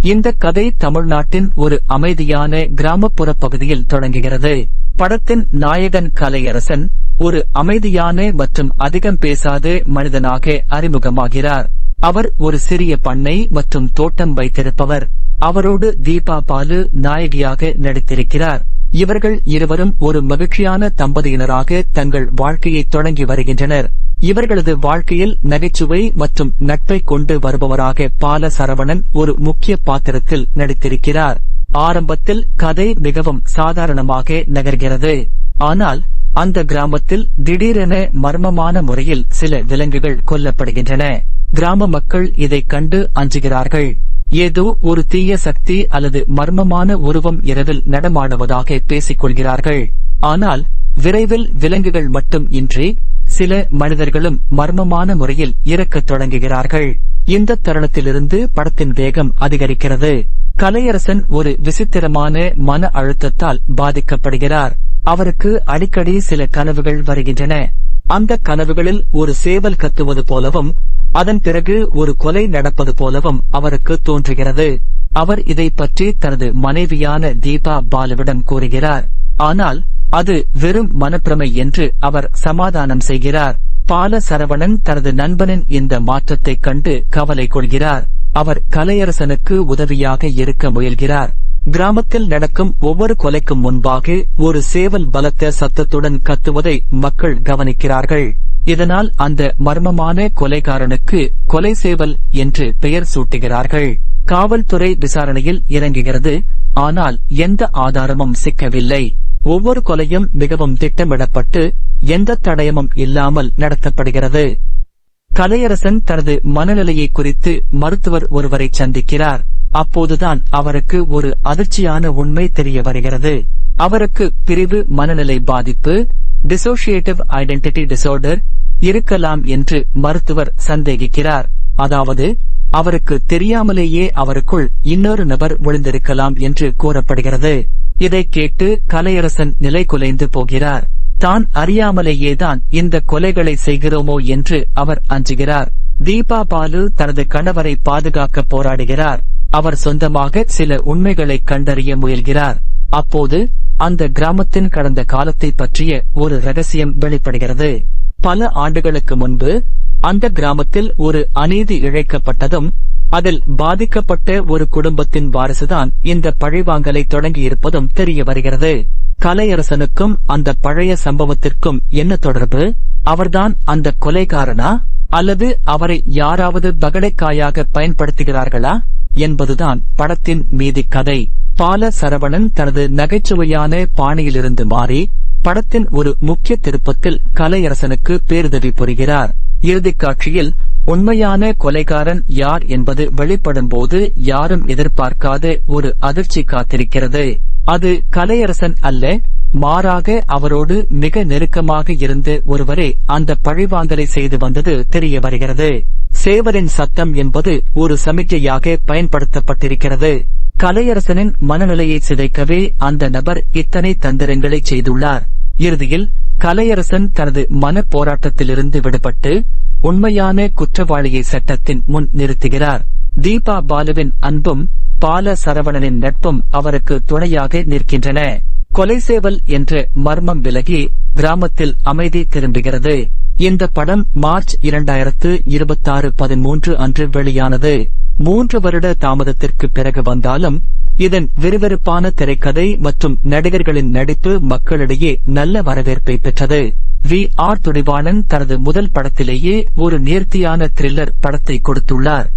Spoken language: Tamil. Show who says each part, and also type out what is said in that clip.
Speaker 1: இந்த கதை தமிழ்நாட்டின் ஒரு அமைதியான கிராமப்புற பகுதியில் தொடங்குகிறது. படத்தின் நாயகன் கலையரசன் ஒரு அமைதியான மற்றும் அதிகம் பேசாத மனிதனாக அறிமுகமாகிறார். அவர் ஒரு சிறிய பண்ணை மற்றும் தோட்டம் வைத்திருப்பவர். அவரோடு தீபா பாலு நாயகியாக நடித்திருக்கிறார். இவர்கள் இருவரும் ஒரு மகிழ்ச்சியான தம்பதியினராக தங்கள் வாழ்க்கையை தொடங்கி வருகின்றனர். இவர்களது வாழ்க்கையில் நகைச்சுவை மற்றும் நட்பை கொண்டு வருபவராக பால சரவணன் ஒரு முக்கிய பாத்திரத்தில் நடித்திருக்கிறார். ஆரம்பத்தில் கதை மிகவும் சாதாரணமாக நகர்கிறது. ஆனால் அந்த கிராமத்தில் திடீரென மர்மமான முறையில் சில விலங்குகள் கொல்லப்படுகின்றன. கிராம மக்கள் இதை கண்டு அஞ்சுகிறார்கள். ஏதோ ஒரு தீய சக்தி அல்லது மர்மமான உருவம் இரவில் நடமாடுவதாக பேசிக் கொள்கிறார்கள். ஆனால் விரைவில் விலங்குகள் மட்டும் இன்றி சில மனிதர்களும் மர்மமான முறையில் இறக்கத் தொடங்குகிறார்கள். இந்த தருணத்திலிருந்து படத்தின் வேகம் அதிகரிக்கிறது. கலையரசன் ஒரு விசித்திரமான மன அழுத்தத்தால் பாதிக்கப்படுகிறார். அவருக்கு அடிக்கடி சில கனவுகள் வருகின்றன. அந்த கனவுகளில் ஒரு சேவல் கத்துவது போலவும் அதன் பிறகு ஒரு கொலை நடப்பது போலவும் அவருக்கு தோன்றுகிறது. அவர் இதை பற்றி தனது மனைவியான தீபா பாலுவிடம் கூறுகிறார். ஆனால் அது வெறும் மனப்பிரமை என்று அவர் சமாதானம் செய்கிறார். பால சரவணன் தனது நண்பனின் இந்த மாற்றத்தைக் கண்டு கவலை கொள்கிறார். அவர் கலையரசனுக்கு உதவியாக இருக்க முயல்கிறார். கிராமத்தில் நடக்கும் ஒவ்வொரு கொலைக்கும் முன்பாக ஒரு சேவல் பலத்த சத்தத்துடன் கத்துவதை மக்கள் கவனிக்கிறார்கள். இதனால் அந்த மர்மமான கொலைகாரனுக்கு கொலை சேவல் என்று பெயர் சூட்டுகிறார்கள். காவல்துறை விசாரணையில் இறங்குகிறது. ஆனால் எந்த ஆதாரமும் சிக்கவில்லை. ஒவ்வொரு கொலையும் மிகவும் திட்டமிடப்பட்டு எந்த தடயமும் இல்லாமல் நடத்தப்படுகிறது. கலையரசன் தனது மனநிலையை குறித்து மருத்துவர் ஒருவரை சந்திக்கிறார். அப்போதுதான் அவருக்கு ஒரு அதிர்ச்சியான உண்மை தெரிய வருகிறது. அவருக்கு பிரிவு மனநிலை பாதிப்பு டிசோசியேட்டிவ் ஐடென்டிட்டி டிசார்டர் இருக்கலாம் என்று மருத்துவர் சந்தேகிக்கிறார். அதாவது அவருக்கு தெரியாமலேயே அவருக்குள் இன்னொரு நபர் ஒளிந்திருக்கலாம் என்று கூறப்படுகிறது. இதை கேட்டு கலையரசன் நிலை குலைந்து போகிறார். தான் அறியாமலேயேதான் இந்த கொலைகளை செய்கிறோமோ என்று அவர் அஞ்சுகிறார். தீபா பாலு தனது கணவரை பாதுகாக்க போராடுகிறார். அவர் சொந்தமாக சில உண்மைகளை கண்டறிய முயல்கிறார். அப்போது அந்த கிராமத்தின் கடந்த காலத்தை பற்றிய ஒரு ரகசியம் வெளிப்படுகிறது. பல ஆண்டுகளுக்கு முன்பு அந்த கிராமத்தில் ஒரு அநீதி இழைக்கப்பட்டதும் அதில் பாதிக்கப்பட்ட ஒரு குடும்பத்தின் வாரிசுதான் இந்த பழிவாங்கலை தொடங்கியிருப்பதும் தெரிய வருகிறது. கலையரசனுக்கும் அந்த பழைய சம்பவத்திற்கும் என்ன தொடர்பு? அவர்தான் அந்த கொலைகாரனா அல்லது அவரை யாராவது பகடைக்காயாக பயன்படுத்துகிறார்களா என்பதுதான் படத்தின் மீதி கதை. பால சரவணன் தனது நகைச்சுவையான பாணியிலிருந்து மாறி படத்தின் ஒரு முக்கிய திருப்பத்தில் கலையரசனுக்கு பேருதவி புரிகிறார். இறுதிக் காட்சியில் உண்மையான கொலைகாரன் யார் என்பது வெளிப்படும் போது யாரும் எதிர்பார்க்காத ஒரு அதிர்ச்சி காத்திருக்கிறது. அது கலையரசன் அல்ல, மாறாக அவரோடு மிக நெருக்கமாக இருந்து ஒருவரே அந்த பழிவாங்கலை செய்து வந்தது தெரிய வருகிறது. சேவலின் சத்தம் என்பது ஒரு சமிக்ஞையாக பயன்படுத்தப்பட்டிருக்கிறது. கலையரசனின் மனநிலையை சிதைக்கவே அந்த நபர் இத்தனை தந்திரங்களை செய்துள்ளார். இறுதியில் கலையரசன் தனது மன போராட்டத்திலிருந்து விடுபட்டு உண்மையான குற்றவாளியை சட்டத்தின் முன் நிறுத்துகிறார். தீபா பாலுவின் அன்பும் பால சரவணனின் நட்பும் அவருக்கு துணையாக நிற்கின்றன. கொலை சேவல் என்ற மர்மம் விலகி கிராமத்தில் அமைதி திரும்புகிறது. இந்த படம் மார்ச் 2026 13 அன்று வெளியானது. 3 வருட தாமதத்திற்கு பிறகு வந்தாலும் இதன் விறுவிறுப்பான திரைக்கதை மற்றும் நடிகர்களின் நடிப்பு மக்களிடையே நல்ல வரவேற்பை பெற்றது. VR துடிவாணன் தனது முதல் படத்திலேயே ஒரு நேர்த்தியான த்ரில்லர் படத்தை கொடுத்துள்ளார்.